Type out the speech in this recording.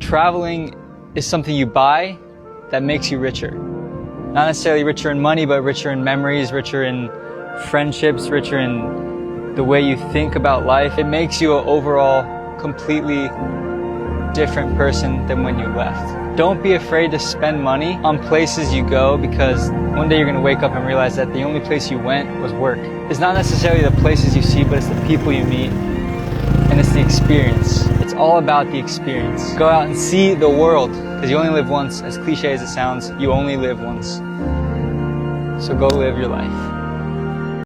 traveling is something you buy that makes you richer. Not necessarily richer in money, but richer in memories, richer in friendships, richer in the way you think about life. It makes you an overall completely different person than when you left. Don't be afraid to spend money on places you go, because one day you're gonna wake up and realize that the only place you went was work. It's not necessarily the places you see, but it's the people you meet, and it's the experience. It's all about the experience. Go out and see the world, because you only live once. As cliche as it sounds, you only live once. So go live your life.